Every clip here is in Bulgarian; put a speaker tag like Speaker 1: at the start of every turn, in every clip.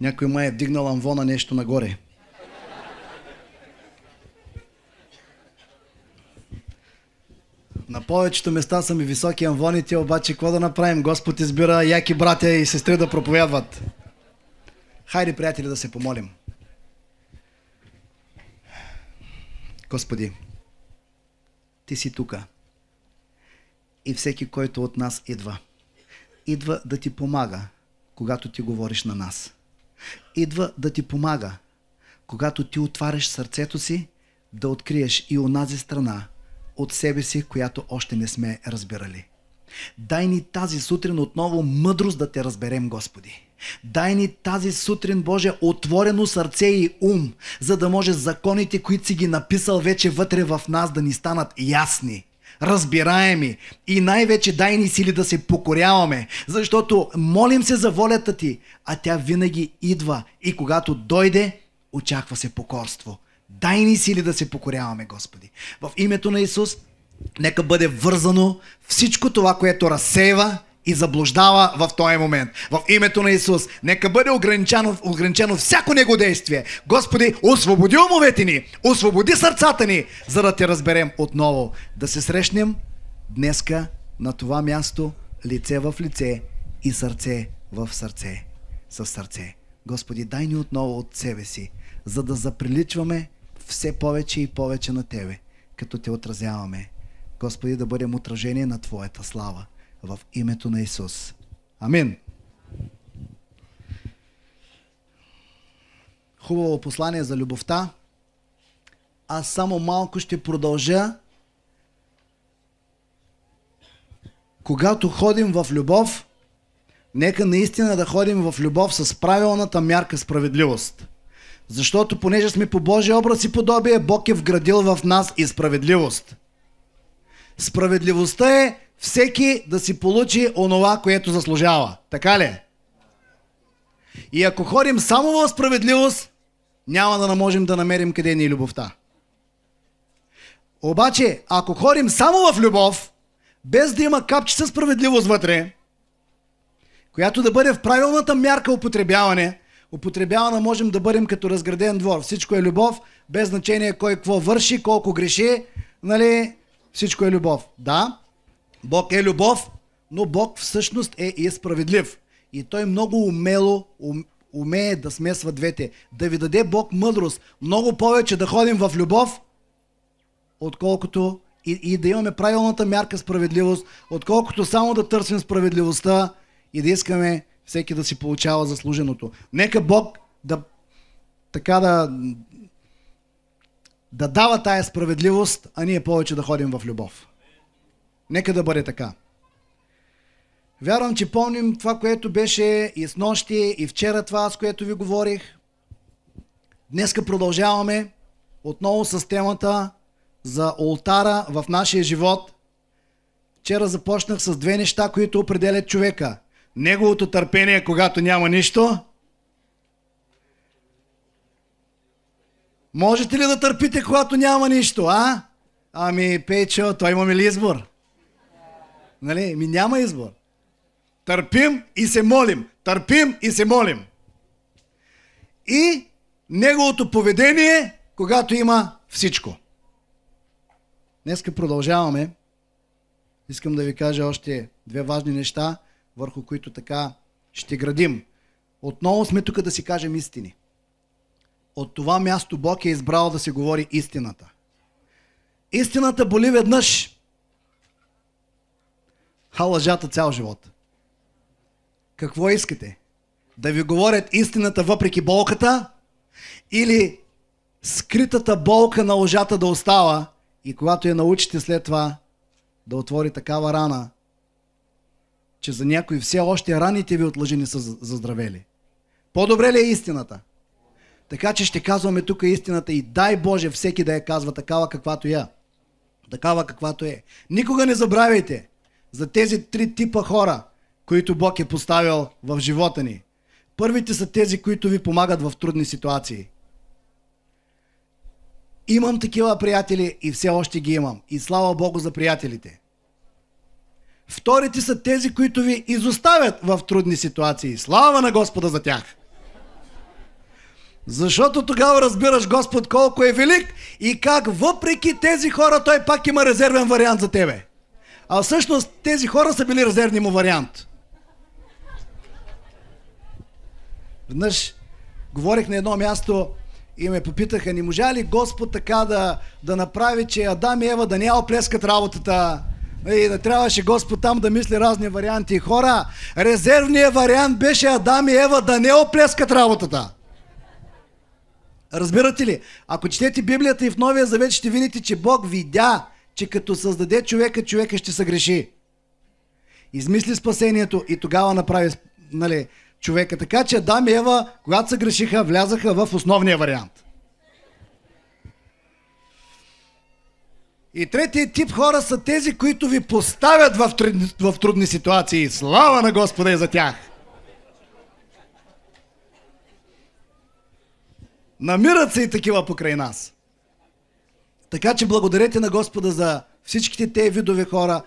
Speaker 1: Някой ма е вдигнал амвона нещо нагоре. На повечето места са ми високи амвоните, обаче какво да направим? Господ избира яки братя и сестри да проповядват. Хайде, приятели, да се помолим. Господи, Ти си тука. И всеки, който от нас идва да Ти помага, когато Ти говориш на нас. Идва да Ти помага, когато Ти отваряш сърцето си, да откриеш и онази страна от себе си, която още не сме разбирали. Дай ни тази сутрин отново мъдрост да Те разберем, Господи. Дай ни тази сутрин, Боже, отворено сърце и ум, за да може законите, които си ги написал вече вътре в нас, да ни станат ясни, разбираеми и най-вече дай ни сили да се покоряваме, защото молим се за волята Ти, а тя винаги идва и когато дойде, очаква се покорство. Дай ни сили да се покоряваме, Господи. В името на Исус, нека бъде вързано всичко това, което разсейва и заблуждава в този момент. В името на Исус, нека бъде ограничено всяко него действие. Господи, освободи умовете ни, освободи сърцата ни, за да Те разберем отново. Да се срещнем днеска на това място, лице в лице и сърце в сърце с сърце. Господи, дай ни отново от себе си, за да заприличваме все повече и повече на Тебе, като Те отразяваме. Господи, да бъдем отражение на Твоята слава. В името на Исус. Амин. Хубаво послание за любовта. Аз само малко ще продължа. Когато ходим в любов, нека наистина да ходим в любов с правилната мярка справедливост. Защото понеже сме по Божия образ и подобие, Бог е вградил в нас и справедливост. Справедливостта е всеки да си получи онова, което заслужава. Така ли? И ако ходим само в справедливост, няма да можем да намерим къде ни е любовта. Обаче, ако ходим само в любов, без да има капчица справедливост вътре, която да бъде в правилната мярка употребявана можем да бъдем като разграден двор. Всичко е любов, без значение кой какво върши, колко греши, нали? Всичко е любов. Да, Бог е любов, но Бог всъщност е и справедлив. И Той много умело умее да смесва двете. Да ви даде Бог мъдрост, много повече да ходим в любов, отколкото и да имаме правилната мярка справедливост, отколкото само да търсим справедливостта и да искаме всеки да си получава заслуженото. Нека Бог да дава тая справедливост, а ние повече да ходим в любов. Нека да бъде така. Вярвам, че помним това, което беше и снощи, и вчера това, с което ви говорих. Днеска продължаваме отново с темата за олтара в нашия живот. Вчера започнах с две неща, които определят човека. Неговото търпение, когато няма нищо. Можете ли да търпите, когато няма нищо, а? Ами, Пейчо, той имаме ли избор? Нали? Ми няма избор. Търпим и се молим. Търпим и се молим. И неговото поведение, когато има всичко. Днеска продължаваме. Искам да ви кажа още две важни неща, върху които така ще градим. Отново сме тук да си кажем истини. От това място Бог е избрал да се говори истината. Истината боли веднъж, а лъжата цял живот. Какво искате? Да ви говорят истината въпреки болката или скритата болка на лъжата да остава и когато я научите след това да отвори такава рана, че за някои все още раните ви от лъжи не са заздравели. По-добре ли е истината? Така че ще казваме тук истината и дай Боже всеки да я казва такава каквато я. Такава каквато е. Никога не забравяйте за тези три типа хора, които Бог е поставил в живота ни. Първите са тези, които ви помагат в трудни ситуации. Имам такива приятели и все още ги имам. И слава Богу за приятелите. Вторите са тези, които ви изоставят в трудни ситуации. Слава на Господа за тях! Защото тогава разбираш Господ колко е велик и как въпреки тези хора той пак има резервен вариант за тебе. А всъщност тези хора са били резервни му вариант. Веднъж говорих на едно място и ме попитаха, не можа ли Господ така да направи, че Адам и Ева да не я оплескат работата и да трябваше Господ там да мисли разни варианти. Хора, резервният вариант беше Адам и Ева да не оплескат работата. Разбирате ли? Ако четете Библията и в Новия Завет ще видите, че Бог видя, че като създаде човека, човека ще се греши. Измисли спасението и тогава направи човека. Така че Адам и Ева, когато се грешиха, влязаха в основния вариант. И третият тип хора са тези, които ви поставят в трудни ситуации. Слава на Господа и за тях! Намират се и такива покрай нас. Така че благодарете на Господа за всичките тези видове хора.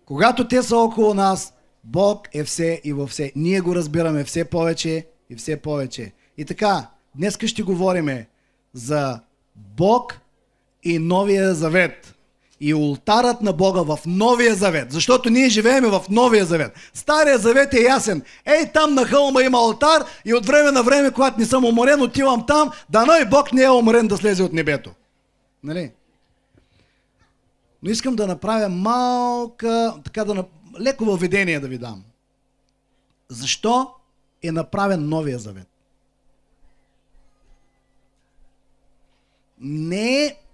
Speaker 1: Когато те са около нас, Бог е все и във все. Ние го разбираме все повече и все повече. И така, днес ще говорим за Бог и Новия Завет. И ултарът на Бога в Новия Завет. Защото ние живеем в Новия Завет. Стария Завет е ясен. Ей, там на хълма има алтар и от време на време, когато не съм уморен, отивам там, дано и Бог не е уморен да слезе от небето. Нали? Но искам да направя леко въведение да ви дам. Защо е направен Новия Завет?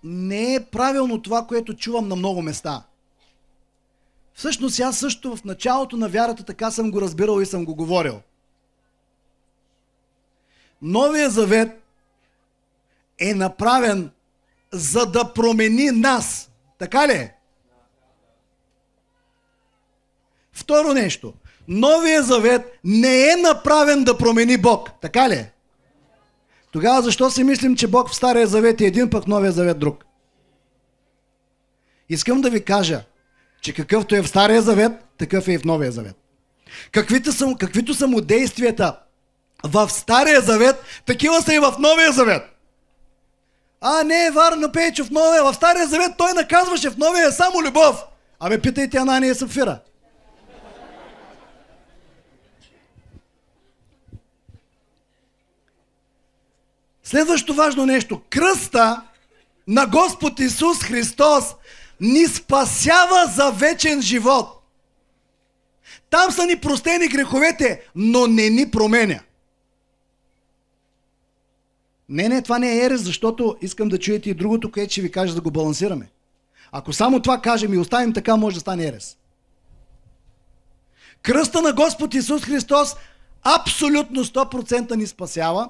Speaker 1: Не е правилно това, което чувам на много места. Всъщност аз също в началото на вярата така съм го разбирал и съм го говорил. Новия Завет е направен за да промени нас. Така ли е? Второ нещо. Новия Завет не е направен да промени Бог. Така ли е? Тогава защо си мислим, че Бог в Стария Завет е един, пък в Новия Завет друг? Искам да ви кажа, че какъвто е в Стария Завет, такъв е и в Новия Завет. Каквито са му действията в Стария Завет, такива са и в Новия Завет. Не е вярно, Пейчо, в Стария Завет той наказваше, в Новия е само любов. Абе, питайте Анания и Сапфира. Следващо важно нещо. Кръста на Господ Исус Христос ни спасява за вечен живот. Там са ни простени греховете, но не ни променя. Не, това не е ерес, защото искам да чуете и другото, което ще ви кажа, да го балансираме. Ако само това кажем и оставим така, може да стане ерес. Кръста на Господ Исус Христос абсолютно 100% ни спасява,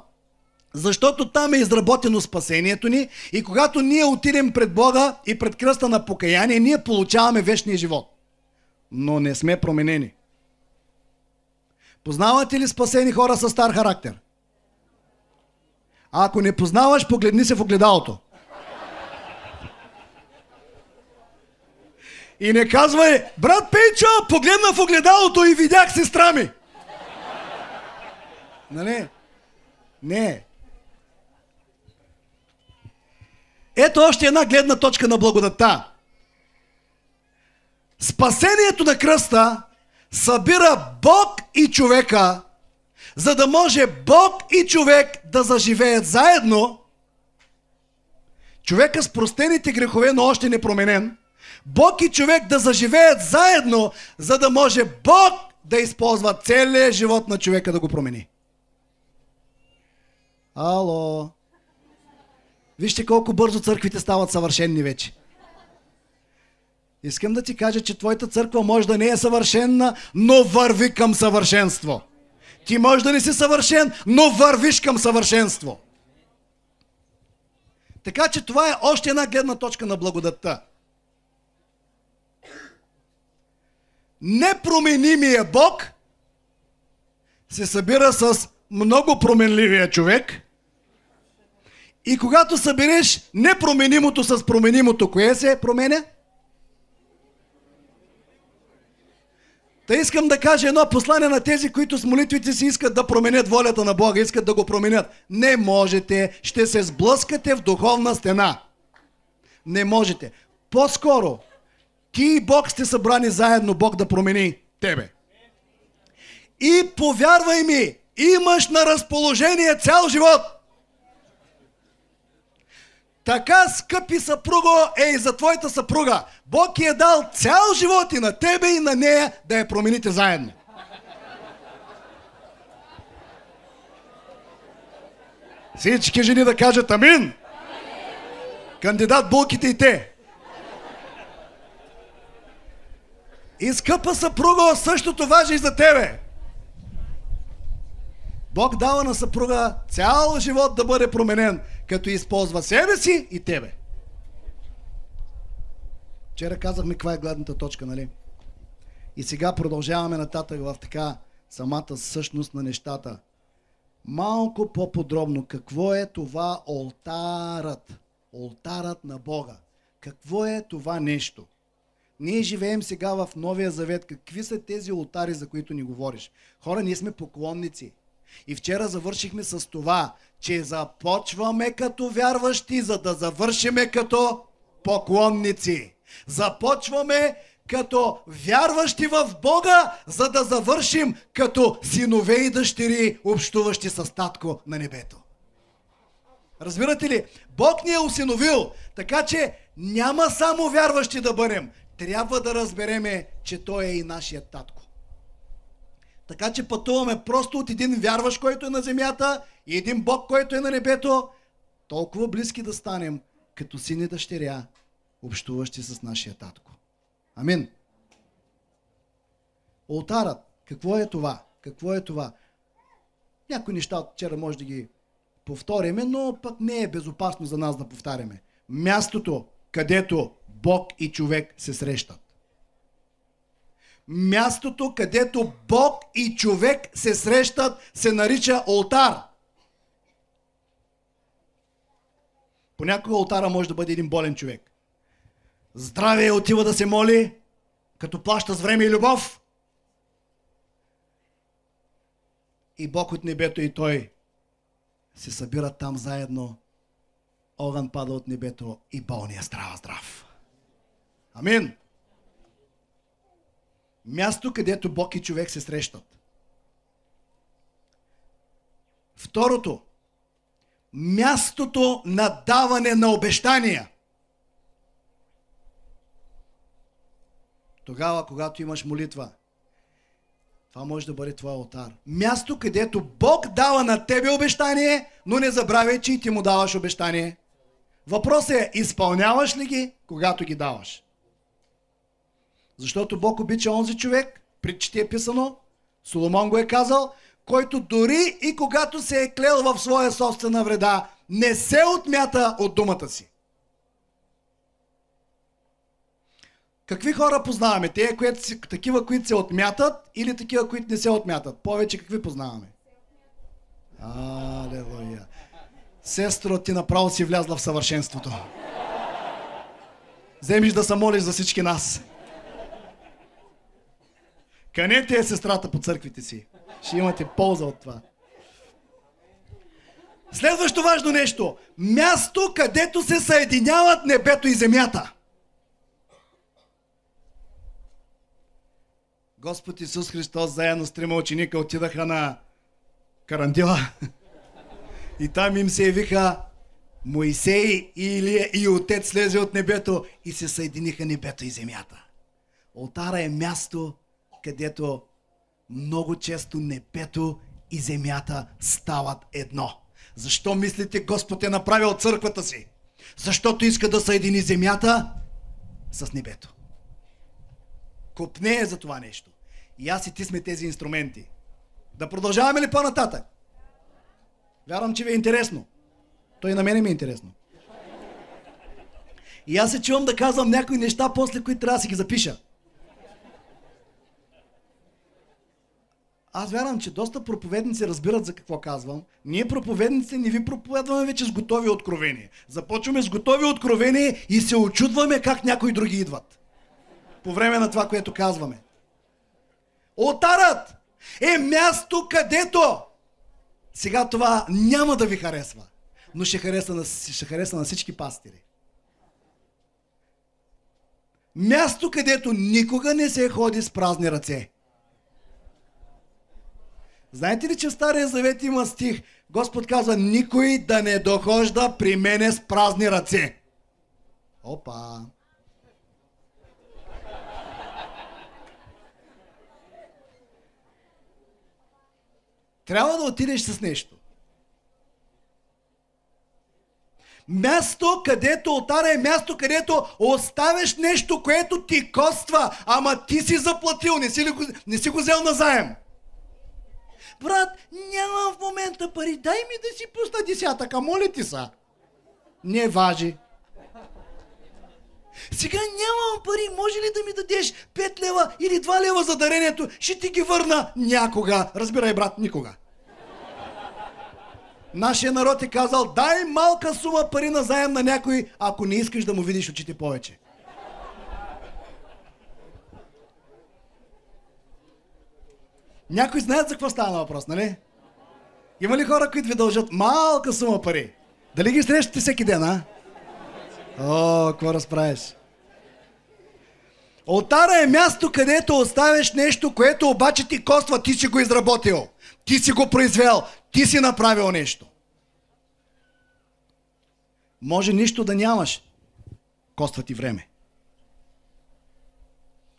Speaker 1: защото там е изработено спасението ни и когато ние отидем пред Бога и пред кръста на покаяние, ние получаваме вечния живот. Но не сме променени. Познавате ли спасени хора със стар характер? А ако не познаваш, погледни се в огледалото. И не казвай, брат Пейчо, погледна в огледалото и видях сестра ми. Нали? Не. Ето още една гледна точка на благодатта. Спасението на кръста събира Бог и човека, за да може Бог и човек да заживеят заедно. Човека с простените грехове, но още не променен. Бог и човек да заживеят заедно, за да може Бог да използва целия живот на човека да го промени. Ало! Вижте колко бързо църквите стават съвършенни вече. Искам да ти кажа, че твоята църква може да не е съвършенна, но върви към съвършенство. Ти може да не си съвършен, но вървиш към съвършенство. Така че това е още една гледна точка на благодатта. Непроменимия Бог се събира с много променливия човек. И когато събереш непроменимото с променимото, кое се променя? Та искам да кажа едно послание на тези, които с молитвите си искат да променят волята на Бога, искат да го променят. Не можете, ще се сблъскате в духовна стена. Не можете. По-скоро, ти и Бог сте събрани заедно, Бог да промени тебе. И повярвай ми, имаш на разположение цял живот. Така, скъпи съпруго, е и за твоята съпруга. Бог е дал цял живот и на тебе и на нея да я промените заедно. Всички жени да кажат амин. Кандидат булките и те. И скъпа съпруга, същото важи и за тебе. Бог дава на съпруга цял живот да бъде променен, като използва себе си и тебе. Вчера казахме каква е гледната точка, нали? И сега продължаваме нататък в така самата същност на нещата. Малко по-подробно, какво е това олтарът? Олтарът на Бога. Какво е това нещо? Ние живеем сега в Новия Завет. Какви са тези олтари, за които ни говориш? Хора, ние сме поклонници. И вчера завършихме с това, че започваме като вярващи, за да завършиме като поклонници. Започваме като вярващи в Бога, за да завършим като синове и дъщери, общуващи с Татко на небето. Разбирате ли? Бог ни е усиновил, така че няма само вярващи да бъдем. Трябва да разбереме, че Той е и нашият Татко. Така че пътуваме просто от един вярващ, който е на земята, и един Бог, който е на небето, толкова близки да станем, като син и дъщеря, общуващи с нашия Татко. Амин. Олтарът. Какво е това? Какво е това? Някои неща от вчера може да ги повториме, но пък не е безопасно за нас да повтаряме. Мястото, където Бог и човек се срещат. Мястото, където Бог и човек се срещат, се нарича олтар. Понякога олтара може да бъде един болен човек. Здраве отива да се моли, като плаща с време и любов. И Бог от небето и Той се събират там заедно. Огън пада от небето и болния става здрав. Амин. Място, където Бог и човек се срещат. Второто. Мястото на даване на обещания. Тогава, когато имаш молитва, това може да бъде твой олтар. Място, където Бог дава на тебе обещание, но не забравяй, че и ти му даваш обещание. Въпросът е, изпълняваш ли ги, когато ги даваш? Защото Бог обича онзи човек, притчите е писано, Соломон го е казал, който дори и когато се е клел в своя собствена вреда, не се отмята от думата си. Какви хора познаваме? Такива, които се отмятат, или такива, които не се отмятат? Повече какви познаваме? Алелуя! Сестро, ти направо си влязла в съвършенството. Вземиш да се молиш за всички нас. Канете е сестрата по църквите си. Ще имате полза от това. Следващо важно нещо. Място, където се съединяват небето и земята. Господ Исус Христос заедно с 3 ученика отидаха на Карандила. И там им се явиха Моисей и Илия и Отец слезе от небето и се съединиха небето и земята. Олтара е място, където много често небето и земята стават едно. Защо мислите Господ е направил църквата си? Защото иска да съедини земята с небето. Копнее за това нещо. И аз и ти сме тези инструменти. Да продължаваме ли по-нататък? Вярвам, че ви е интересно. То и на мене ми е интересно. И аз се чувам да казвам някои неща, после които трябва да си ги запиша. Аз вярвам, че доста проповедници разбират за какво казвам. Ние проповедници не ви проповедваме вече с готови откровения. Започваме с готови откровения и се очудваме как някои други идват. По време на това, което казваме. Олтарът е място, където сега това няма да ви харесва, но ще хареса на всички пастири. Място, където никога не се ходи с празни ръце. Знаете ли, че в Стария Завет има стих? Господ казва, никой да не дохожда при мене с празни ръце. Опа! Трябва да отидеш с нещо. Място, където олтара е място, където оставяш нещо, което ти коства, ама ти си заплатил, не си го взел назаем. Брат, нямам в момента пари, дай ми да си пусна десятъка, моля ти са. Не важи. Сега нямам пари, може ли да ми дадеш 5 лева или 2 лева за дарението? Ще ти ги върна някога. Разбирай, брат, никога. Нашия народ е казал, дай малка сума пари назаем на някой, ако не искаш да му видиш очите повече. Някои знаят за какво става въпрос, нали? Има ли хора, които ви дължат малка сума пари? Дали ги срещате всеки ден, а? О, какво разправиш? Олтара е място, където оставяш нещо, което обаче ти коства, ти си го изработил. Ти си го произвел, ти си направил нещо. Може нищо да нямаш. Коства ти време.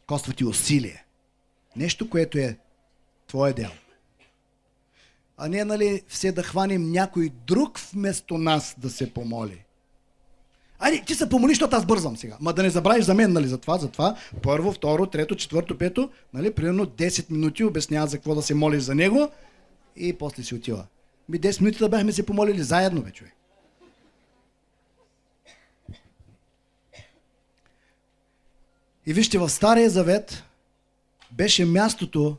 Speaker 1: Коства ти усилие. Нещо, което е твое дело. А не, нали, все да хванем някой друг вместо нас да се помоли. Айде, ти се помоли, защото аз бързам сега. Ма да не забравиш за мен, нали, за това. Първо, второ, трето, четвърто, пето, нали, примерно 10 минути обяснява за какво да се молиш за него и после си отива. 10 минути да бяхме се помолили заедно, бе, човек. И вижте, в Стария Завет беше мястото,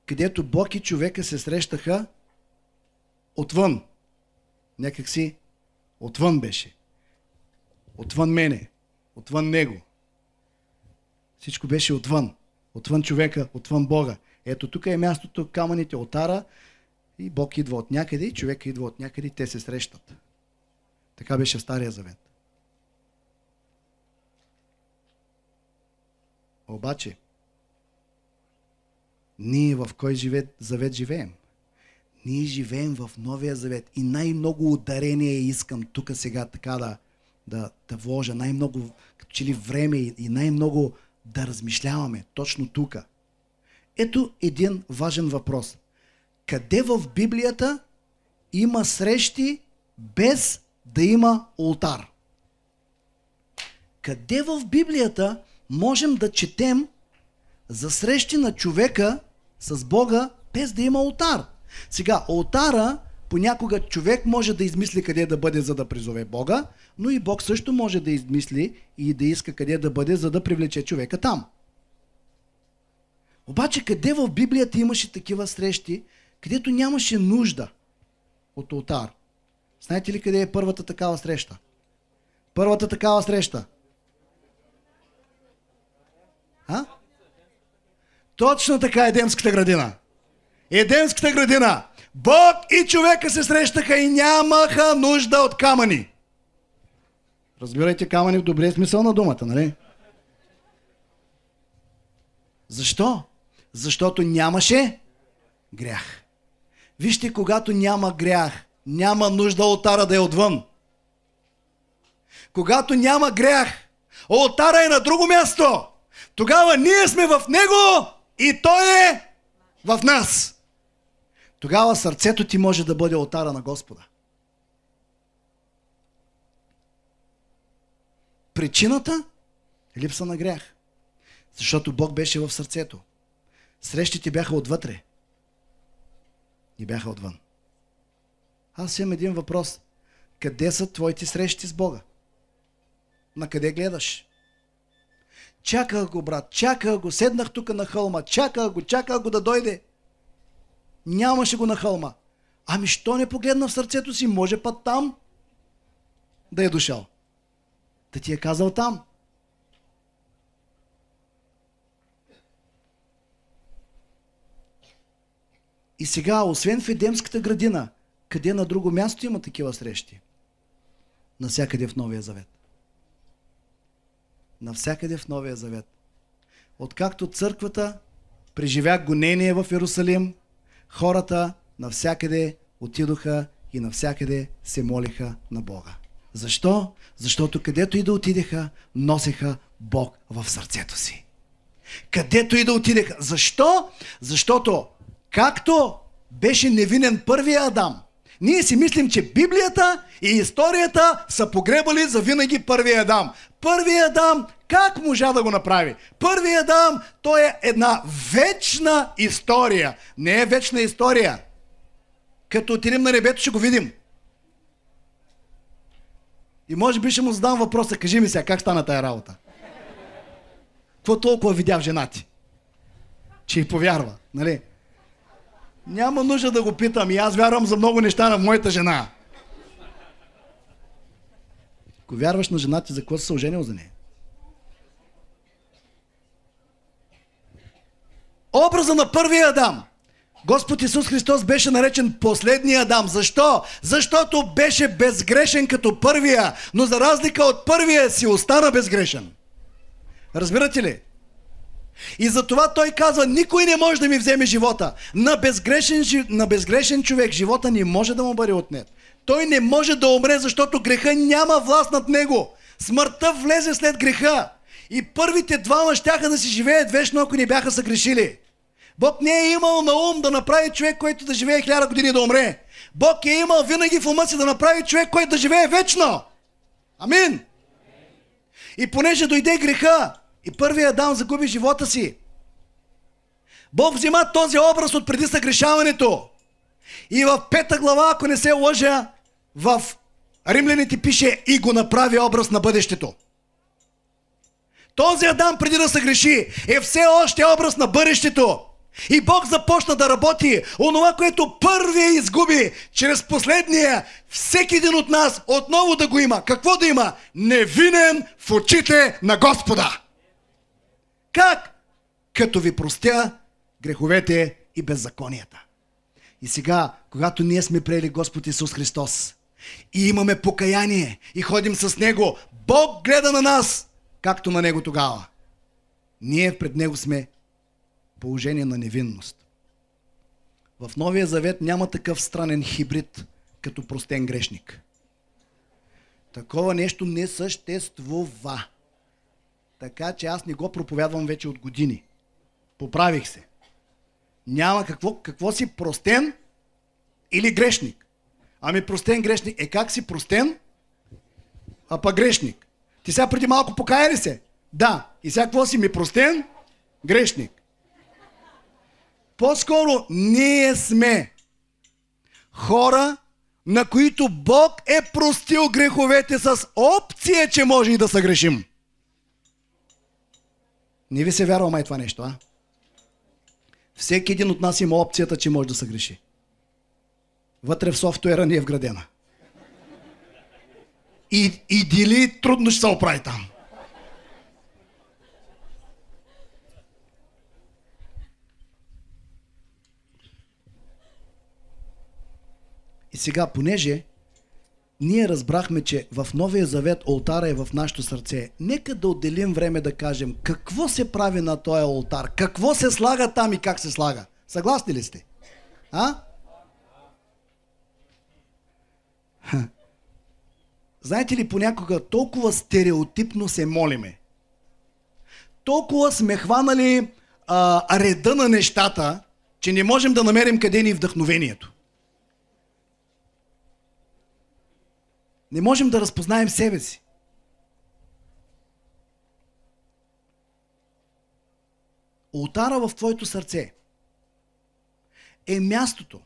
Speaker 1: където Бог и човека се срещаха отвън. Някак си отвън беше. Отвън мене. Отвън него. Всичко беше отвън. Отвън човека, отвън Бога. Ето тук е мястото, камъните, олтара и Бог идва от някъде и човека идва от някъде и те се срещат. Така беше в Стария Завет. Обаче, ние в кой завет живеем? Ние живеем в Новия Завет и най-много ударение искам тук сега така да вложа, най-много като че ли време и най-много да размишляваме точно тук. Ето един важен въпрос. Къде в Библията има срещи без да има олтар? Къде в Библията можем да четем за срещи на човека с Бога без да има олтар? Сега, олтара понякога човек може да измисли къде да бъде, за да призове Бога, но и Бог също може да измисли и да иска къде да бъде, за да привлече човека там. Обаче къде в Библията имаше такива срещи, където нямаше нужда от олтар? Знаете ли къде е първата такава среща? Първата такава среща. А? Точно така, Едемската градина. Едемската градина. Бог и човека се срещаха и нямаха нужда от камъни. Разбирайте, камъни в добрия смисъл на думата, нали? Защо? Защото нямаше грях. Вижте, когато няма грях, няма нужда олтара да е отвън. Когато няма грях, олтара е на друго място. Тогава ние сме в него и той е в нас. Тогава сърцето ти може да бъде олтара на Господа. Причината е липса на грях. Защото Бог беше в сърцето. Срещите бяха отвътре. И бяха отвън. Аз имам един въпрос. Къде са твоите срещи с Бога? На къде гледаш? Чаках го, брат, чаках го, седнах тук на хълма, чаках го да дойде. Нямаше го на хълма. Ами що не погледна в сърцето си? Може път там да е дошъл. Да ти е казал там. И сега, освен в Едемската градина, къде на друго място има такива срещи? Навсякъде в Новия Завет. Навсякъде в Новия Завет. Откакто църквата преживя гонение в Йерусалим, хората навсякъде отидоха и навсякъде се молиха на Бога. Защо? Защото където и да отидеха, носеха Бог в сърцето си. Където и да отидеха. Защо? Защото както беше невинен първия Адам, ние си мислим, че Библията и историята са погребали завинаги първия Адам. Първия Адам, как можа да го направи? Първия Адам, той е една вечна история. Не е вечна история. Като отидем на небето, ще го видим. И може би ще му задам въпроса, кажи ми сега, как стана тая работа? Какво толкова видя в жена ти? Че й повярва, нали? Няма нужда да го питам, и аз вярвам за много неща на моята жена. Ако вярваш на жена ти, за какво си се оженил за нея? Образа на първия Адам. Господ Исус Христос беше наречен последния Адам. Защо? Защото беше безгрешен като първия, но за разлика от първия си остана безгрешен. Разбирате ли? И затова той казва, никой не може да ми вземе живота. На безгрешен човек живота не може да му бъде отнет. Той не може да умре, защото греха няма власт над него. Смъртта влезе след греха. И първите двама щяха да си живеят вечно, ако не бяха съгрешили. Бог не е имал на ум да направи човек, който да живее 1000 години да умре. Бог е имал винаги в ума си да направи човек, който да живее вечно. Амин. И понеже дойде греха и първият Адам загуби живота си, Бог взима този образ от преди съгрешаването. И в 5 глава, ако не се лъжа, в Римляните пише и го направи образ на бъдещето. Този Адам преди да съгреши е все още образ на бъдещето. И Бог започна да работи онова, което първия изгуби, чрез последния, всеки един от нас отново да го има. Какво да има? Невинен в очите на Господа. Как? Като ви простя греховете и беззаконията. И сега, когато ние сме приели Господ Исус Христос и имаме покаяние и ходим с Него, Бог гледа на нас, както на Него тогава. Ние пред Него сме положение на невинност. В Новия Завет няма такъв странен хибрид, като простен грешник. Такова нещо не съществува. Така че аз не го проповядвам вече от години. Поправих се. Няма какво си простен или грешник. Ами простен грешник. Как си простен, а па грешник? Ти сега преди малко покая ли се? Да. И сега какво си ми простен? Грешник. По-скоро ние сме хора, на които Бог е простил греховете с опция, че може и да съгрешим. Не ви се вярва май това нещо, а? Всеки един от нас има опцията, че може да съгреши. Вътре в софтуера не е вградена. И дили трудно ще се оправи там. И сега, понеже ние разбрахме, че в Новия Завет олтара е в нашето сърце, нека да отделим време да кажем какво се прави на този олтар, какво се слага там и как се слага. Съгласни ли сте? А? Знаете ли, понякога толкова стереотипно се молиме. Толкова сме хванали реда на нещата, че не можем да намерим къде ни е вдъхновението. Не можем да разпознаем себе си. Олтара в твоето сърце е мястото,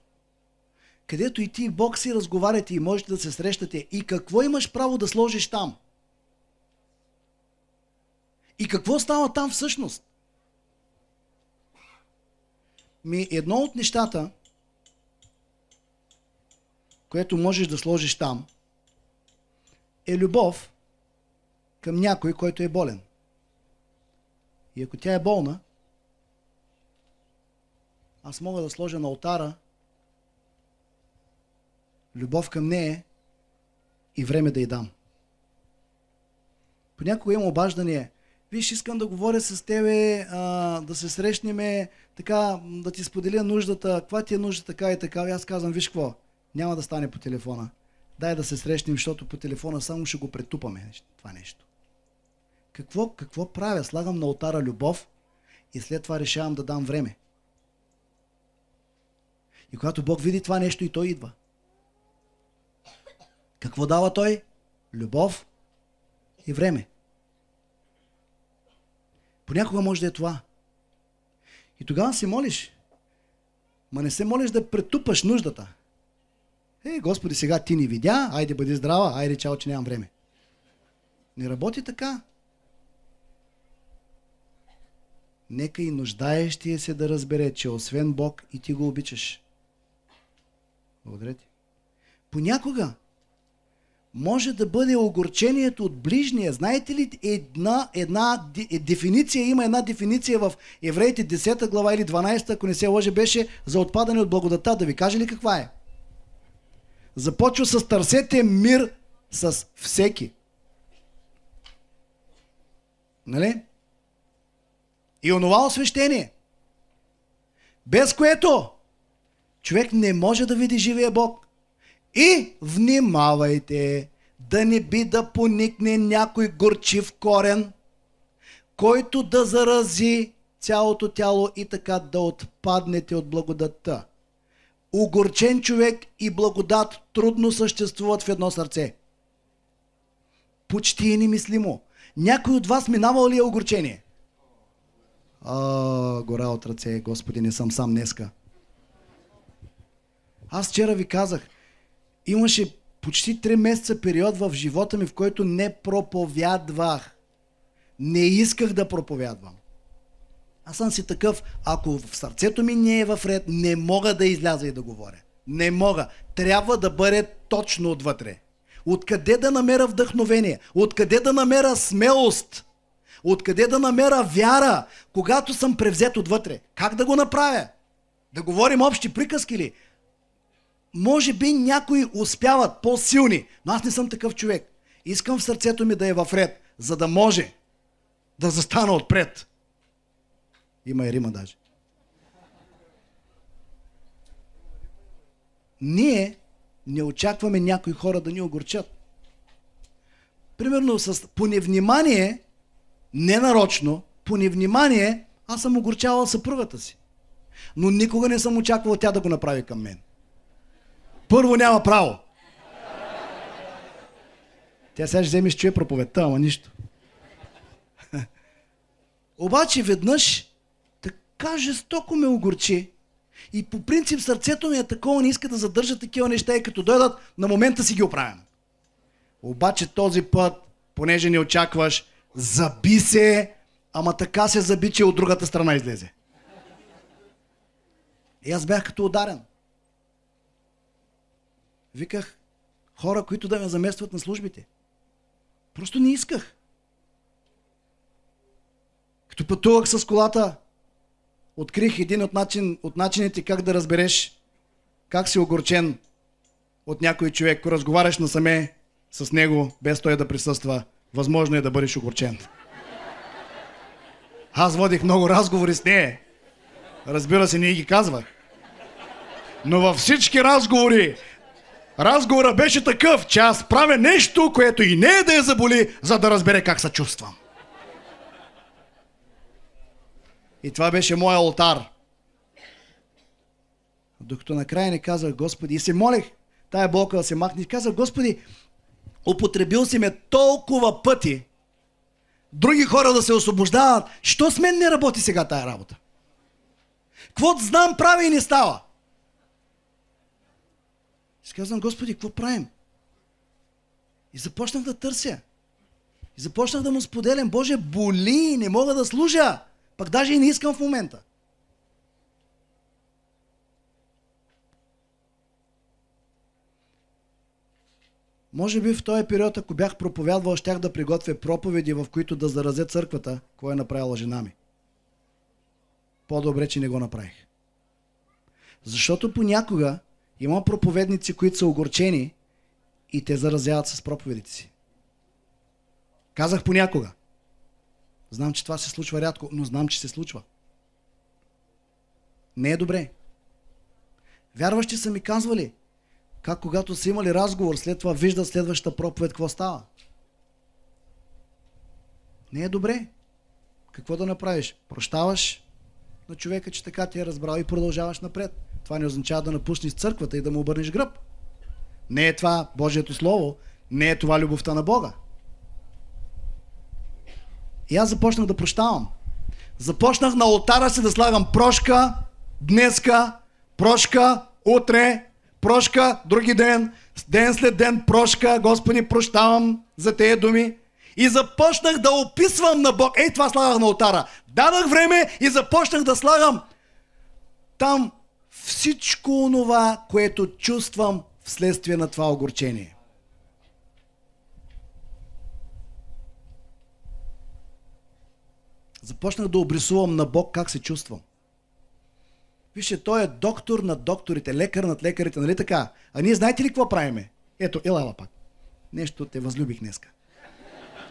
Speaker 1: където и ти и Бог си разговаряте и можете да се срещате. И какво имаш право да сложиш там? И какво става там всъщност? Едно от нещата, което можеш да сложиш там, е любов към някой, който е болен. И ако тя е болна, аз мога да сложа на олтара любов към нея и време да й дам. Понякога има обаждане. Виж, искам да говоря с тебе, да се срещнем, така, да ти споделя нуждата, каква ти е нужда, така и така. И аз казвам, виж какво, няма да стане по телефона. Дай да се срещнем, защото по телефона само ще го претупаме това нещо. Какво правя? Слагам на олтара любов и след това решавам да дам време. И когато Бог види това нещо, и той идва. Какво дава той? Любов и време. Понякога може да е това. И тогава се молиш. Ма не се молиш да претупаш нуждата. Господи, сега ти ни видя, айде бъди здрава, айде чао, че нямам време. Не работи така. Нека и нуждаещия се да разбере, че освен Бог и ти го обичаш. Благодаря ти. Понякога може да бъде огорчението от ближния. Знаете ли, една дефиниция, има една дефиниция в Евреите 10 глава или 12, ако не се лъжа, беше за отпадане от благодата. Да ви кажа ли каква е? Започва с търсете мир с всеки. Нали? И онова освещение, без което човек не може да види живия Бог. И внимавайте да не би да поникне някой горчив корен, който да зарази цялото тяло и така да отпаднете от благодатта. Огорчен човек и благодат трудно съществуват в едно сърце. Почти е немислимо. Някой от вас минавал ли е огорчение? Гора от ръце, Господи, не съм сам днеска. Аз вчера ви казах, имаше почти 3 месеца период в живота ми, в който не проповядвах. Не исках да проповядвам. Аз съм си такъв, ако в сърцето ми не е в ред, не мога да изляза и да говоря. Не мога. Трябва да бъде точно отвътре. Откъде да намеря вдъхновение? Откъде да намеря смелост? Откъде да намеря вяра, когато съм превзет отвътре? Как да го направя? Да говорим общи приказки ли? Може би някои успяват по-силни, но аз не съм такъв човек. Искам в сърцето ми да е в ред, за да може да застана отпред. Има и рима даже. Ние не очакваме някои хора да ни огорчат. Примерно по невнимание, ненарочно, по невнимание, аз съм огорчавал съпругата си. Но никога не съм очаквал тя да го направи към мен. Първо няма право. Тя сега ще вземе с чуе проповедта, ама нищо. Обаче веднъж така жестоко ме огорчи. И по принцип сърцето ми е такова, не иска да задържа такива неща и като дойдат, на момента си ги оправям. Обаче този път, понеже не очакваш, заби се, ама така се заби, че от другата страна излезе. И аз бях като ударен. Виках хора, които да ме заместват на службите. Просто не исках. Като пътувах с колата, открих един от начините как да разбереш как си огорчен от някой човек. Ако разговаряш насаме с него, без той да присъства, възможно е да бъдеш огорчен. Аз водих много разговори с нея. Разбира се, не ги казвах. Но във всички разговори, разговорът беше такъв, че аз правя нещо, което и не е да я заболи, за да разбере как се чувствам. И това беше моя олтар. Докато накрая не казах, Господи, и се молех тая болка да се махне, и казах, Господи, употребил си ме толкова пъти, други хора да се освобождават, що с мен не работи сега тая работа? Каквото знам, прави и не става. И казвам, Господи, какво правим? И започнах да търся. И започнах да му споделям, Боже, боли, не мога да служа. Пък даже и не искам в момента. Може би в този период, ако бях проповядвал, щях да приготвя проповеди, в които да заразя църквата, кой е направила жена ми. По-добре, че не го направих. Защото понякога Има проповедници, които са огорчени и те заразяват с проповедите си. Казах понякога. Знам, че това се случва рядко, но знам, че се случва. Не е добре. Вярващи са ми казвали, как когато са имали разговор, след това виждат следващата проповед, какво става. Не е добре. Какво да направиш? Прощаваш на човека, че така ти е разбрал и продължаваш напред. Това не означава да напуснеш църквата и да му обърнеш гръб. Не е това Божието Слово, не е това любовта на Бога. И аз започнах да прощавам. Започнах на олтара си да слагам прошка днеска, прошка утре, прошка други ден, ден след ден прошка, Господи, прощавам за тези думи. И започнах да описвам на Бог. Ей, това слагах на олтара. Дадах време и започнах да слагам там всичко онова, което чувствам вследствие на това огорчение. Започнах да обрисувам на Бог как се чувствам. Вижте, той е доктор над докторите, лекар над лекарите, нали така? А ние знаете ли какво правиме? Ето, ела пак. Нещо те възлюбих днеска.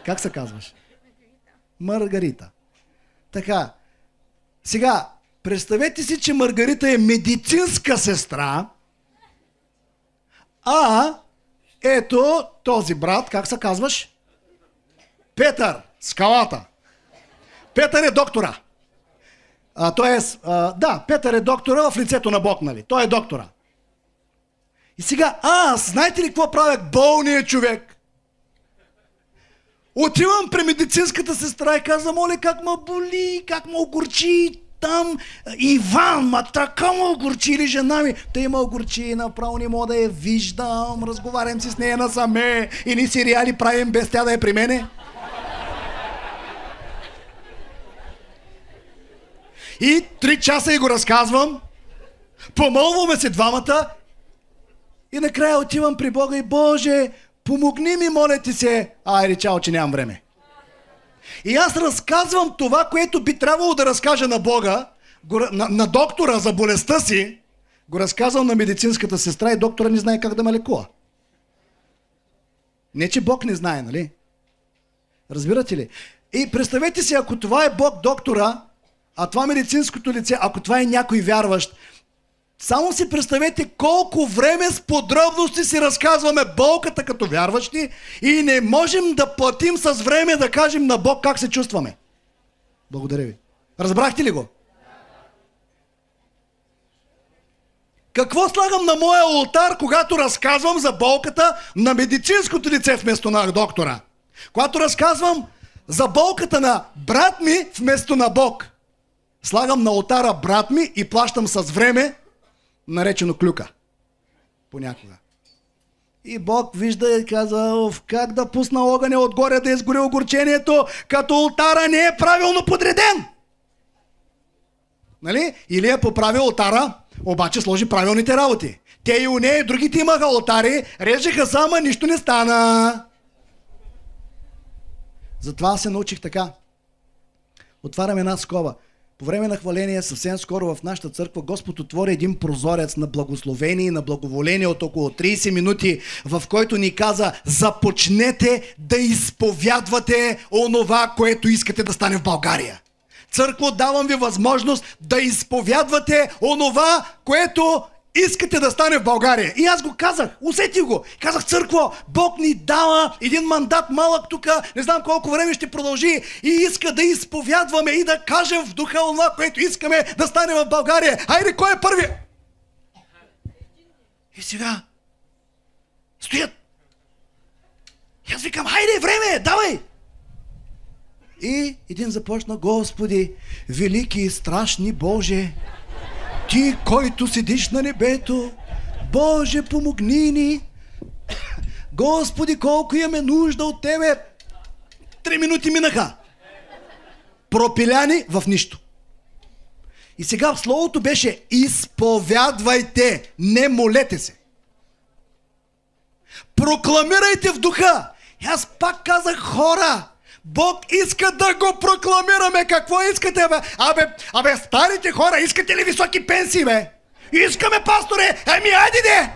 Speaker 1: Как се казваш? Маргарита. Така. Сега, представете си, че Маргарита е медицинска сестра, а ето този брат, как се казваш? Петър, скалата. Петър е доктора. Петър е доктора в лицето на Бог, нали? Той е доктора. И сега, аз, знаете ли какво правя болният човек? Отивам при медицинската сестра и казвам, моля, как ме боли, как ме огорчи там Иван, така ме огорчи или жена ми. Тъй ме огорчи, направо не мога да я виждам, разговарям си с нея насаме и ни сериали правим без тя да е при мене. И 3 часа и го разказвам, помълваме се двамата и накрая отивам при Бога и Боже, помогни ми, моля ти се. Айде, чао, че нямам време. И аз разказвам това, което би трябвало да разкажа на Бога, на доктора за болестта си, го разказвам на медицинската сестра и доктора не знае как да ме лекува. Не, че Бог не знае, нали? Разбирате ли? И представете си, ако това е Бог доктора, а това медицинското лице, ако това е някой вярващ, само си представете колко време с подробности си разказваме болката като вярващи и не можем да платим с време да кажем на Бог как се чувстваме. Благодаря ви. Разбрахте ли го? Какво слагам на моя олтар, когато разказвам за болката на медицинското лице вместо на доктора? Когато разказвам за болката на брат ми вместо на Бог. Слагам на олтара брат ми и плащам с време, наречено клюка. Понякога. И Бог вижда и казва, как да пусна огъня отгоре да изгори огорчението, като олтара не е правилно подреден. Нали? Или е поправил олтара, обаче сложи правилните работи. Те и у нея, другите имаха олтари, режеха сама, нищо не стана. Затова се научих така. Отварям една скоба. По време на хваление, съвсем скоро в нашата църква, Господ отвори един прозорец на благословение и на благоволение от около 30 минути, в който ни каза, започнете да изповядвате онова, което искате да стане в България. Църкво, давам ви възможност да изповядвате онова, което искате да стане в България. И аз го казах, усетих го. Казах, църкво, Бог ни дава един мандат малък тук, не знам колко време ще продължи и иска да изповядваме и да кажем в духа онова, което искаме да стане в България. Хайде, кой е първи? И сега стоят. И аз викам, хайде, време, давай! И един започна, Господи, велики и страшни Боже, Ти, който седиш на небето, Боже, помогни ни. Господи, колко имаме нужда от Тебе. 3 минути минаха. Пропиляни в нищо. И сега в словото беше изповядвайте, не молете се. Прокламирайте в духа. И аз пак казах, хора, Бог иска да го прокламираме. Какво искате, бе? Абе, старите хора, искате ли високи пенсии, бе? Искаме, пасторе! Ами, айде де!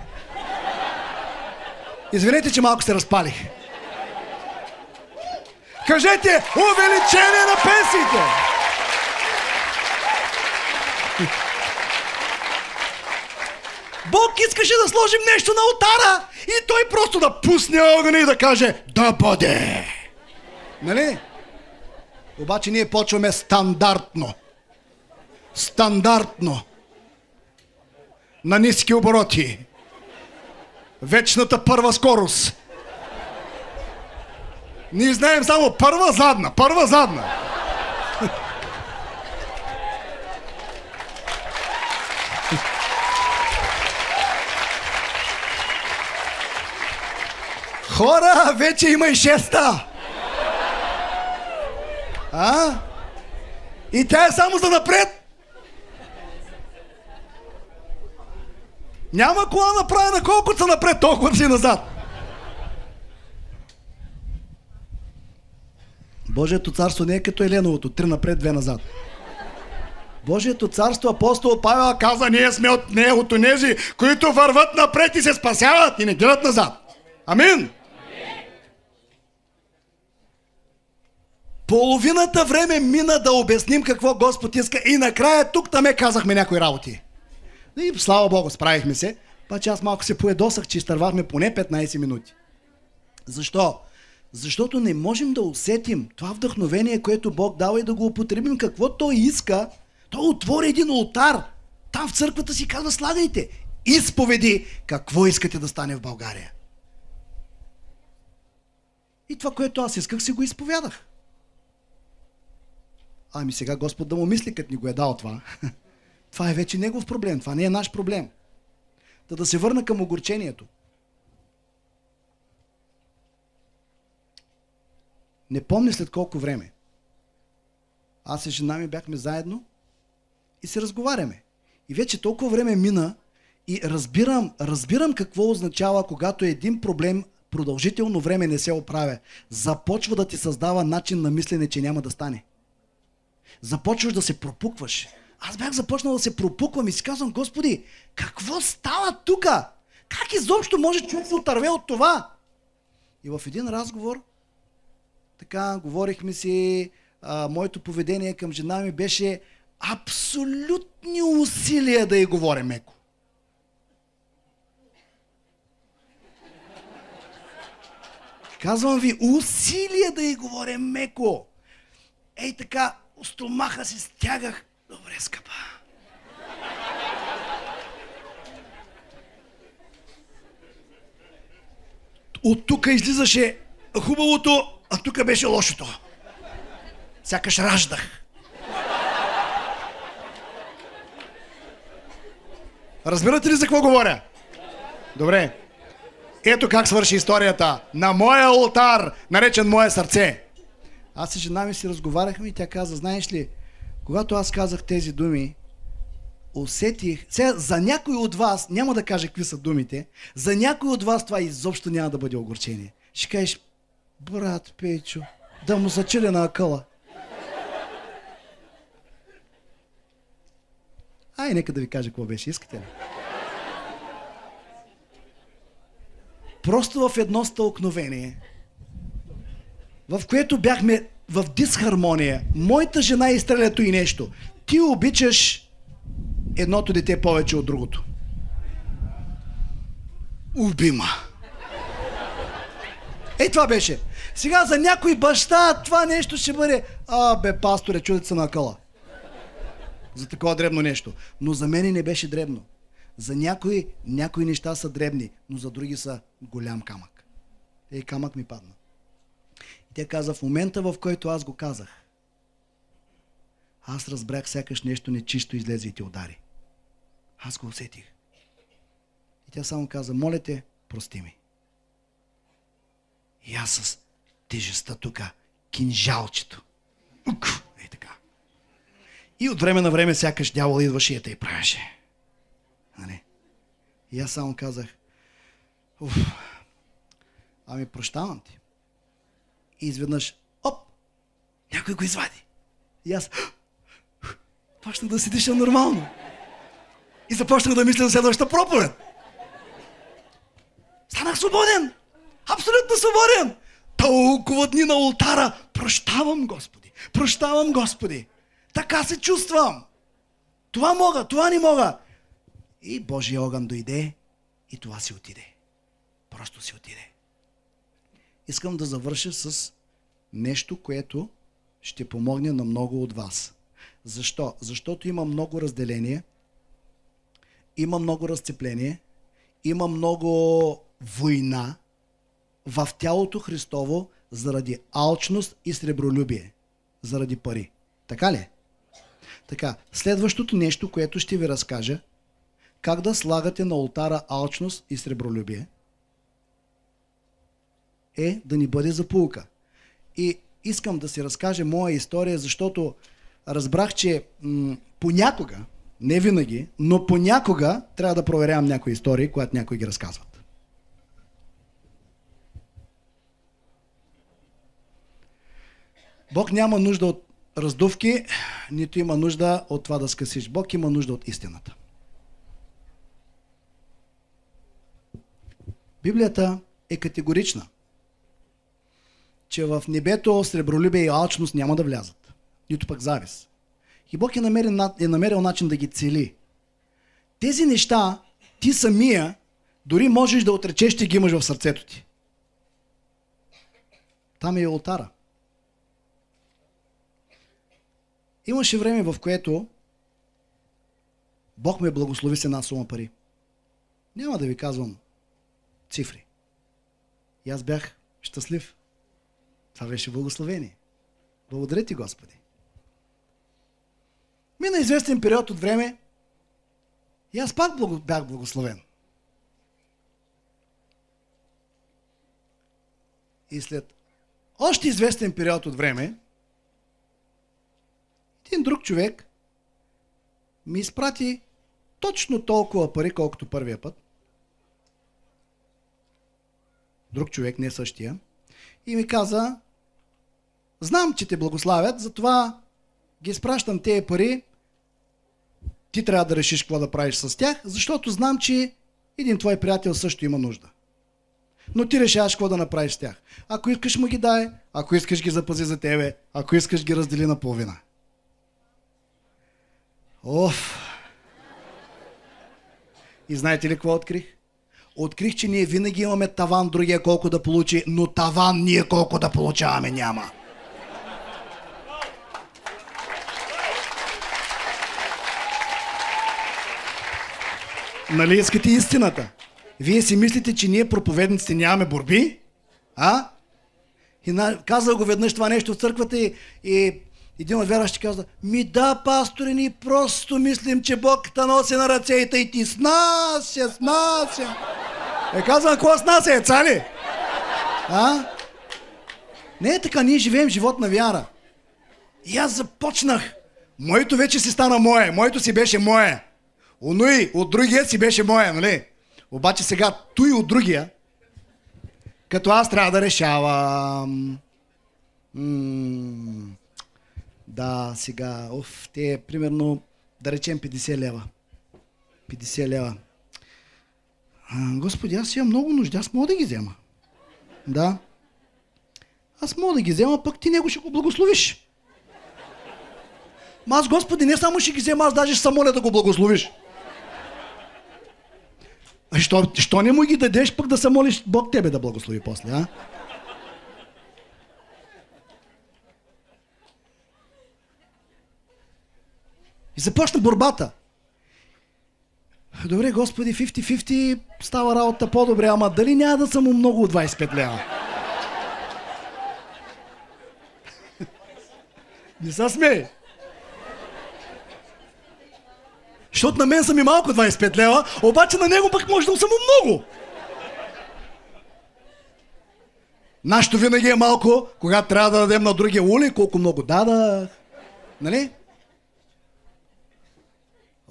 Speaker 1: Извинете, че малко се разпалих. Кажете, увеличение на пенсиите! Бог искаше да сложим нещо на олтара и той просто да пусне огъня и да каже да бъде. Нали? Обаче ние почваме стандартно. Стандартно. На ниски обороти. Вечната първа скорост. Ние знаем само първа задна. Първа задна. Хора, вече има и шеста. И тя е само за напред. Няма кола направена, колкото са напред, толкова си назад. Божието царство не е като Еленовото, 3 напред, 2 назад. Божието царство, апостол Павел каза, ние сме от онези, които върват напред и се спасяват и не гледат назад. Амин! Половината време мина да обясним какво Господ иска и накрая тук-там казахме някои работи. И слава Богу, справихме се. Паче аз малко се поедосах, че изтървахме поне 15 минути. Защо? Защото не можем да усетим това вдъхновение, което Бог дава и да го употребим какво Той иска. Той отвори един олтар. Там в църквата си казва, слагайте изповеди какво искате да стане в България. И това, което аз исках, си го изповядах. Ами сега Господ да му мисли, като ни го е дал това. Това е вече негов проблем, това не е наш проблем. Да се върна към огорчението. Не помня след колко време. Аз и жена ми бяхме заедно и се разговаряме. И вече толкова време мина и разбирам какво означава, когато един проблем продължително време не се оправя. Започва да ти създава начин на мислене, че няма да стане. Започваш да се пропукваш. Аз бях започнал да се пропуквам и си казвам, Господи, какво става тука? Как изобщо може човек да се отърве от това? И в един разговор, така, говорихме си, моето поведение към жена ми беше абсолютни усилия да й говоря меко. Казвам ви, усилия да й говоря меко. Ей така, стомаха си стягах. Добре, скъпа. От тук излизаше хубавото, а тук беше лошото. Сякаш раждах. Разбирате ли за какво говоря? Добре. Ето как свърши историята. На моя олтар, наречен мое сърце. Аз и жена ми си разговаряхме и тя каза, знаеш ли, когато аз казах тези думи, усетих, сега за някой от вас, няма да кажа какви са думите, за някой от вас това изобщо няма да бъде огорчение. Ще кажеш, брат Пейчо, да му зачили на акъла. Ай, нека да ви кажа какво беше, искате ли? Просто в едно стълкновение, в което бяхме в дисхармония, моята жена изстрелято и нещо. Ти обичаш едното дете повече от другото. Убима. Това беше. Сега за някой баща това нещо ще бъде, бе, пасторе, чудеца на акъла. За такова дребно нещо. Но за мен не беше дребно. За някои неща са дребни, но за други са голям камък. Камък ми падна. И тя каза, в момента, в който аз го казах, аз разбрах сякаш нещо нечисто излезе и те удари. Аз го усетих. И тя само каза, моля те, прости ми. И аз с тежестта тука, кинжалчето. Така. И от време на време сякаш дявол идваше и те правеше. И аз само казах, ами прощавам ти. И изведнъж, някой го извади. И аз почна да си диша нормално. И започнах да мисля за следващата проповед. Станах свободен. Абсолютно свободен. Толкова дни на олтара. Прощавам, Господи. Прощавам, Господи. Така се чувствам. Това мога, това не мога. И Божия огън дойде и това си отиде. Просто си отиде. Искам да завърша с нещо, което ще помогне на много от вас. Защо? Защото има много разделение, има много разцепление, има много война в тялото Христово заради алчност и сребролюбие, заради пари. Така ли? Така, следващото нещо, което ще ви разкажа, как да слагате на олтара алчност и сребролюбие, е да ни бъде за поука. И искам да си разкажа моя история, защото разбрах, че понякога, не винаги, но понякога трябва да проверявам някои истории, когато някои ги разказват. Бог няма нужда от раздувки, нито има нужда от това да скъсиш. Бог има нужда от истината. Библията е категорична, че в небето сребролюбие и алчност няма да влязат. Нито пък завист. И Бог е намерил начин да ги цели. Тези неща ти самия дори можеш да отречеш, че ги имаш в сърцето ти. Там е олтара. Имаше време, в което Бог ме благослови с една сума пари. Няма да ви казвам цифри. И аз бях щастлив. Това беше благословение. Благодаря ти, Господи. Мина известен период от време и аз пак бях благословен. И след още известен период от време един друг човек ми изпрати точно толкова пари, колкото първия път. Друг човек, не същия. И ми каза, знам, че те благославят, затова ги изпращам тези пари. Ти трябва да решиш какво да правиш с тях, защото знам, че един твой приятел също има нужда. Но ти решаваш какво да направиш с тях. Ако искаш му ги дай, ако искаш ги запази за тебе, ако искаш ги раздели на половина. Оф! И знаете ли какво открих? Открих, че ние винаги имаме таван другия колко да получи, но таван ние колко да получаваме няма. Нали искате истината? Вие си мислите, че ние проповедниците нямаме борби? А? И казах го веднъж това нещо в църквата и един от вярващите каза, да, пасторе, ние просто мислим, че Бог те носи на ръцете и ти снася. Казвам, какво снася, цали? А? Не е така, ние живеем живот на вяра. И аз започнах. Моето вече си стана мое, моето си беше мое. Оной от другия си беше мое, нали? Обаче сега той от другия, като аз трябва да решавам. Да, сега, те примерно, да речем 50 лева. 50 лева. Господи, аз имам много нужди, аз мога да ги взема. Да. Аз мога да ги взема, пък ти него ще го благословиш. Аз, Господи, не само ще ги взема, аз даже ще се моля да го благословиш. Що не му ги дадеш, пък да се молиш Бог тебе да благослови после, а? И започна борбата. Добре, Господи, 50-50 става работа по-добре, ама дали няма да съм му много от 25 лева? Не се смей. Защото на мен са ми малко 25 лева, обаче на него пък може да съм му много. Нашето винаги е малко, когато трябва да дадем на другия ули, колко много дадах. Нали?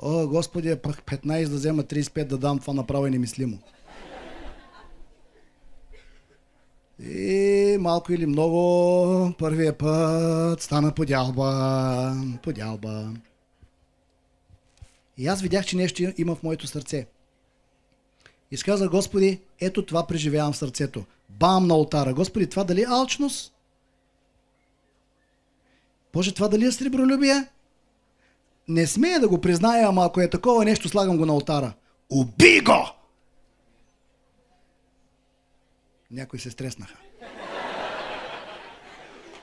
Speaker 1: О, Господи, пък 15 да взема 35 да дам, това направо е немислимо. И малко или много, първия път стана подялба. И аз видях, че нещо има в моето сърце. И казах: Господи, ето това преживявам в сърцето. Бам на олтара. Господи, това дали е алчност? Боже, това дали е сребролюбие? Не смея да го призная, ама ако е такова нещо, слагам го на олтара. Убий го! Някои се стреснаха.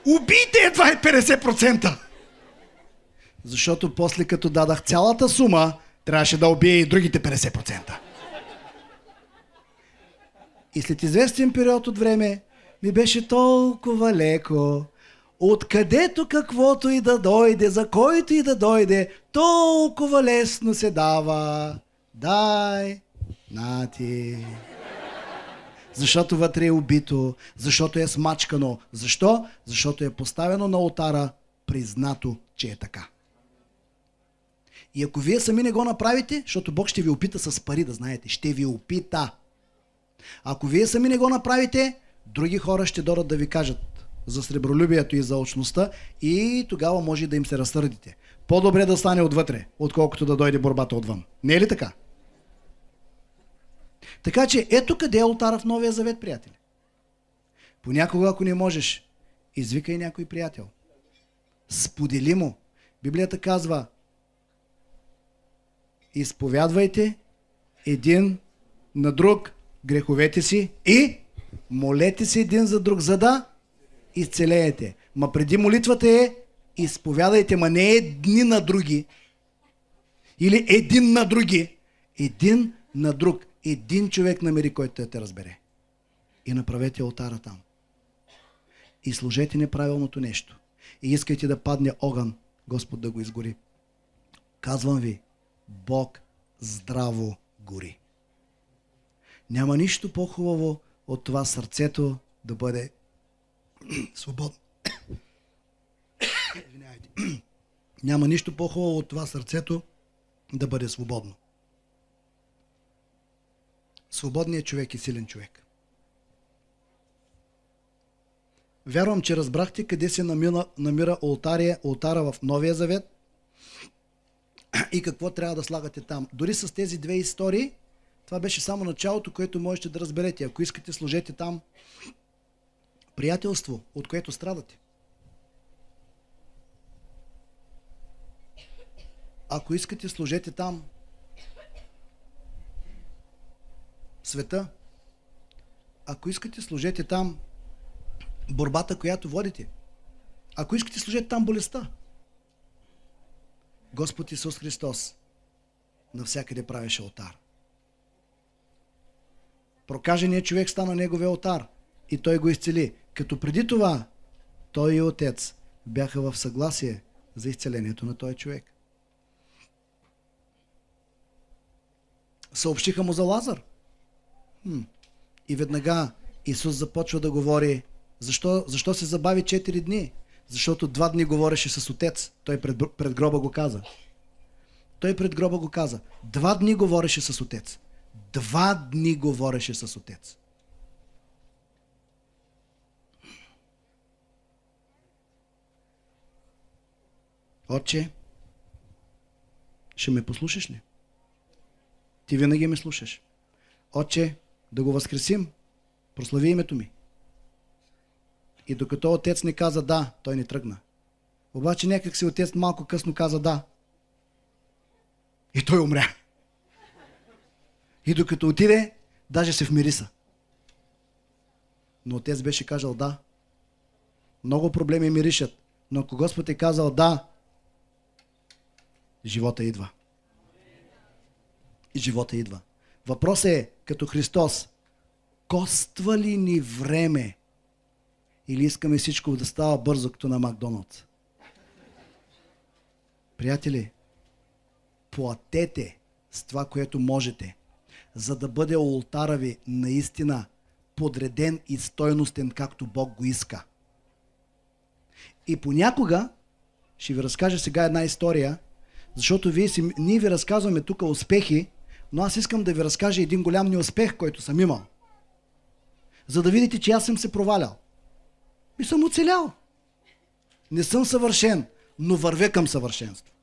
Speaker 1: Убийте едва 50%! Защото после като дадах цялата сума, трябваше да убие и другите 50%. И след известен период от време ми беше толкова леко. Откъдето каквото и да дойде, за който и да дойде, толкова лесно се дава. Дай, на ти. Защото вътре е убито, защото е смачкано. Защо? Защото е поставено на олтара, признато, че е така. И ако вие сами не го направите, защото Бог ще ви опита с пари, да знаете, ще ви опита. Ако вие сами не го направите, други хора ще дойдат да ви кажат за сребролюбието и за алчността и тогава може да им се разсърдите. По-добре да стане отвътре, отколкото да дойде борбата отвън. Не е ли така? Така че ето къде е олтара в Новия Завет, приятели. Понякога, ако не можеш, извикай някой приятел. Сподели му. Библията казва: изповядвайте един на друг греховете си и молете се един за друг, за да изцелеете. Ма преди молитвата е: изповядайте, ма не едни на други. Или един на други. Един на друг. Един човек намери, който да те разбере. И направете олтара там. И служете неправилното нещо. И искайте да падне огън, Господ да го изгори. Казвам ви, Бог здраво гори. Няма нищо по-хубаво от това сърцето да бъде свободно. Няма нищо по-хубаво от това сърцето да бъде свободно. Свободният човек е силен човек. Вярвам, че разбрахте къде се намира олтара в Новия Завет и какво трябва да слагате там. Дори с тези две истории, това беше само началото, което можете да разберете. Ако искате, сложете там приятелство, от което страдате. Ако искате, сложете там света. Ако искате, сложете там борбата, която водите. Ако искате, сложете там болестта. Господ Исус Христос навсякъде правеше олтар. Прокаженият човек стана неговия олтар и той го изцели. Като преди това той и Отец бяха в съгласие за изцелението на този човек. Съобщиха му за Лазар. И веднага Исус започва да говори: защо се забави 4 дни? Защото 2 дни говореше с Отец. Той пред гроба го каза. 2 дни говореше с Отец. 2 дни говореше с Отец. Отче, ще ме послушаш ли? Ти винаги ме слушаш. Отче, да го възкресим, прослави името ми. И докато Отец не каза да, той не тръгна. Обаче някак си Отец малко късно каза да. И той умря. И докато отиде, даже се вмириса. Но Отец беше казал да. Много проблеми миришат, но ако Господ е казал да, живота идва. И живота идва. Въпросът е, като Христос, коства ли ни време или искаме всичко да става бързо, като на Макдоналдс? Приятели, платете с това, което можете, за да бъде олтара ви наистина подреден и стойностен, както Бог го иска. И понякога, ще ви разкажа сега една история, защото ние ви разказваме тук успехи, но аз искам да ви разкажа един голям неуспех, който съм имал. За да видите, че аз съм се провалял. И съм оцелял. Не съм съвършен, но вървя към съвършенство.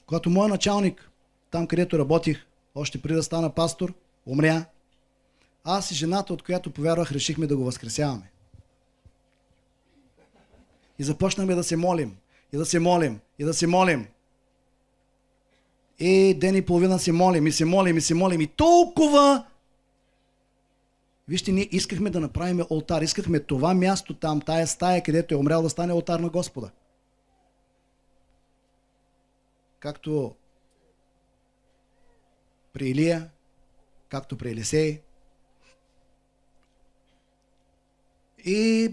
Speaker 1: Когато моят началник, там където работих, още преди да стана пастор, умря, аз и жената, от която повярвах, решихме да го възкресяваме. И започнахме да се молим, и да се молим, и да се молим. И ден и половина се молим, и се молим, и се молим. И толкова... Вижте, ние искахме да направим олтар. Искахме това място там, тая стая, където е умрял, да стане олтар на Господа. Както при Илия, както при Елисей. И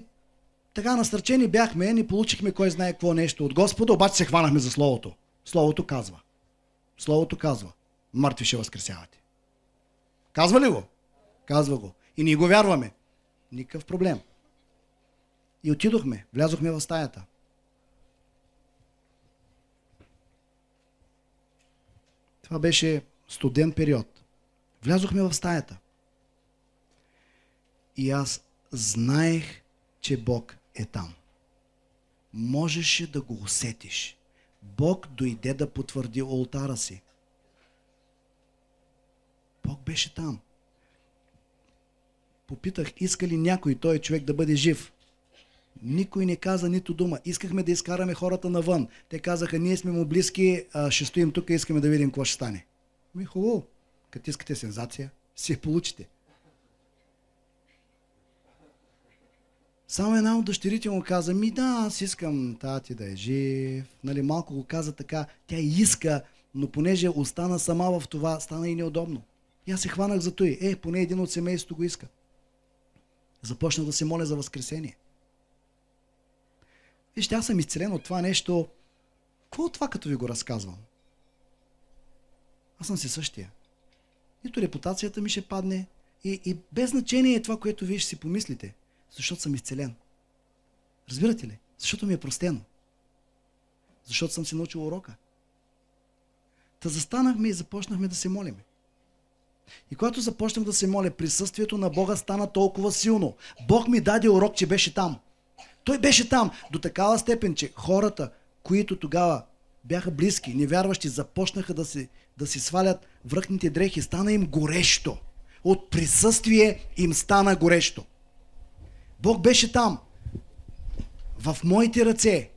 Speaker 1: така насърчени бяхме, не получихме кой знае какво нещо от Господа, обаче се хванахме за Словото. Словото казва. Словото казва. Мъртви ще възкресявате. Казва ли го? Казва го. И ние го вярваме. Никакъв проблем. И отидохме, влязохме в стаята. Това беше студен период. Влязохме в стаята. И аз знаех, че Бог е там. Можеше да го усетиш. Бог дойде да потвърди олтара си. Бог беше там. Попитах, иска ли някой той човек да бъде жив? Никой не каза нито дума. Искахме да изкараме хората навън. Те казаха, ние сме му близки, ще стоим тук и искаме да видим какво ще стане. Ми хубаво. Като искате сензация, си я получите. Само една от дъщерите му каза, да, аз искам тати да е жив. Нали, малко го каза така, тя иска, но понеже остана сама в това, стана и неудобно. И аз се хванах за той. Поне един от семейството го иска. Започнах да се моля за възкресение. Вижте, аз съм изцелен от това нещо. Какво от това, като ви го разказвам? Аз съм си същия. Нито репутацията ми ще падне и без значение е това, което вие ще си помислите. Защото съм изцелен. Разбирате ли? Защото ми е простено. Защото съм си научил урока. Та застанахме и започнахме да се молим. И когато започнах да се моля, присъствието на Бога стана толкова силно. Бог ми даде урок, че беше там. Той беше там до такава степен, че хората, които тогава бяха близки, невярващи, започнаха да си свалят връхните дрехи. Стана им горещо. От присъствие им стана горещо. Бог беше там. В моите ръце,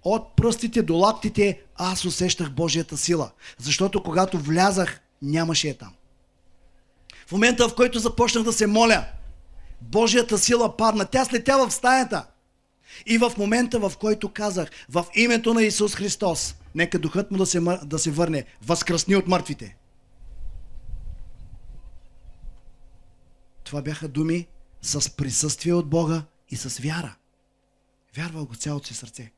Speaker 1: от пръстите до лактите, аз усещах Божията сила. Защото когато влязах, нямаше я там. В момента, в който започнах да се моля, Божията сила падна. Тя слетя в стаята. И в момента, в който казах, в името на Исус Христос, нека духът му да се върне, възкръсни от мъртвите. Това бяха думи с присъствие от Бога и с вяра. Вярвал го цялото си сърце.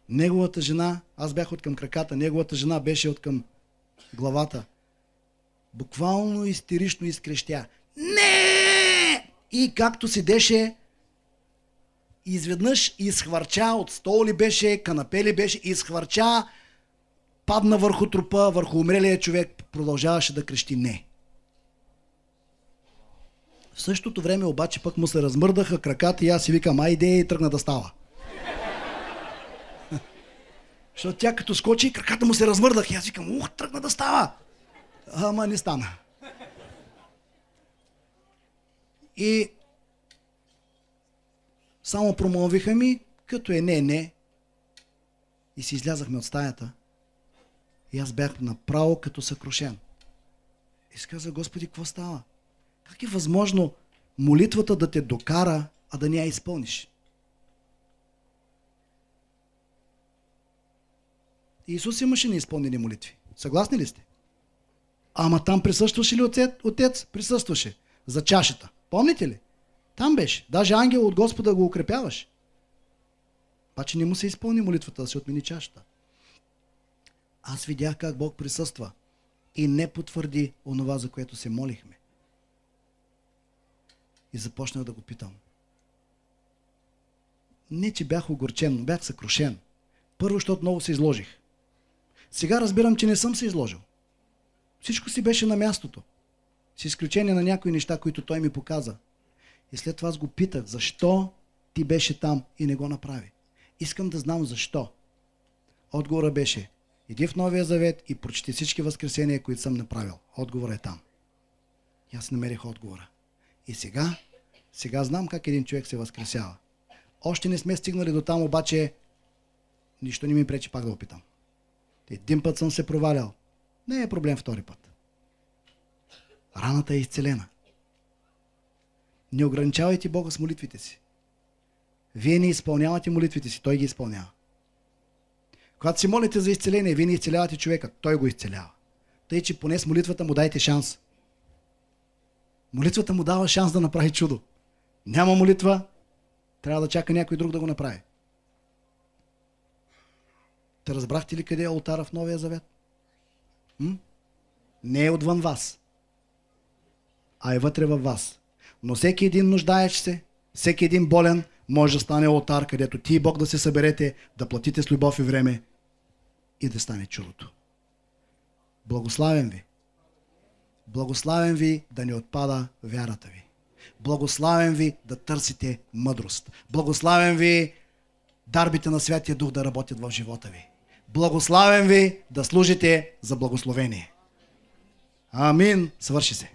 Speaker 1: Неговата жена, аз бях от към краката, неговата жена беше от към главата. Буквално истерично изкрещя. Не! И както седеше, изведнъж изхвърча, от стол ли беше, канапе ли беше, изхвърча, падна върху трупа, върху умрелия човек, продължаваше да крещи не. В същото време обаче пък му се размърдаха краката и аз си викам, айде, и тръгна да става. Защото тя като скочи, краката му се размърдаха и аз викам, тръгна да става. Ама не стана. И само промълвиха ми, като е не. И си излязахме от стаята. И аз бях направо като съкрушен. И си казах, Господи, какво става? Как е възможно молитвата да те докара, а да не я изпълниш? Исус имаше неизпълнени молитви. Съгласни ли сте? Ама там присъстваше ли отец? Присъстваше. За чашата. Помните ли? Там беше. Даже ангел от Господа го укрепяваше. Обаче не му се изпълни молитвата да се отмени чашата. Аз видях как Бог присъства и не потвърди онова, за което се молихме. И започнах да го питам. Не, че бях огорчен, но бях съкрушен. Първо, защото много се изложих. Сега разбирам, че не съм се изложил. Всичко си беше на мястото. С изключение на някои неща, които той ми показа. И след това аз го питах, защо ти беше там и не го направи. Искам да знам защо. Отговорът беше: иди в Новия Завет и прочети всички възкресения, които съм направил. Отговорът е там. И аз намерих отговора. И сега знам как един човек се възкресява. Още не сме стигнали до там, обаче нищо не ми пречи пак да опитам. Един път съм се провалял. Не е проблем втори път. Раната е изцелена. Не ограничавайте Бога с молитвите си. Вие не изпълнявате молитвите си, Той ги изпълнява. Когато си молите за изцеление, вие не изцелявате човека, Той го изцелява. Тъй, че поне с молитвата му дайте шанс. Молитвата му дава шанс да направи чудо. Няма молитва, трябва да чака някой друг да го направи. Те разбрахте ли къде е олтара в Новия Завет? Не е отвън вас, а е вътре във вас. Но всеки един нуждаещ се, всеки един болен може да стане олтар, където ти и Бог да се съберете, да платите с любов и време и да стане чудото. Благославен ви. Благославен ви да не отпада вярата ви. Благославен ви да търсите мъдрост. Благославен ви дарбите на Святия Дух да работят в живота ви. Благославен ви да служите за благословение. Амин. Свърши се.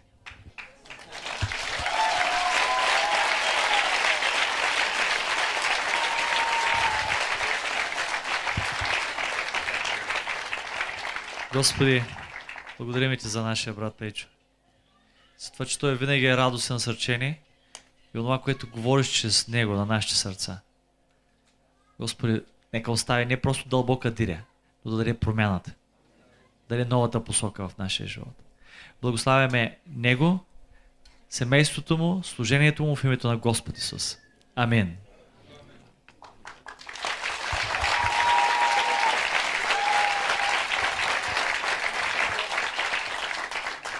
Speaker 2: Господи, благодарим Ти за нашия брат Пейчо. За това, че той винаги е радостен сърчение и онова, което говориш чрез него на нашите сърца. Господи, нека остави не просто дълбока диря, но да даде промяната. Да даде новата посока в нашия живот. Благославяме него, семейството му, служението му в името на Господ Исус. Амин.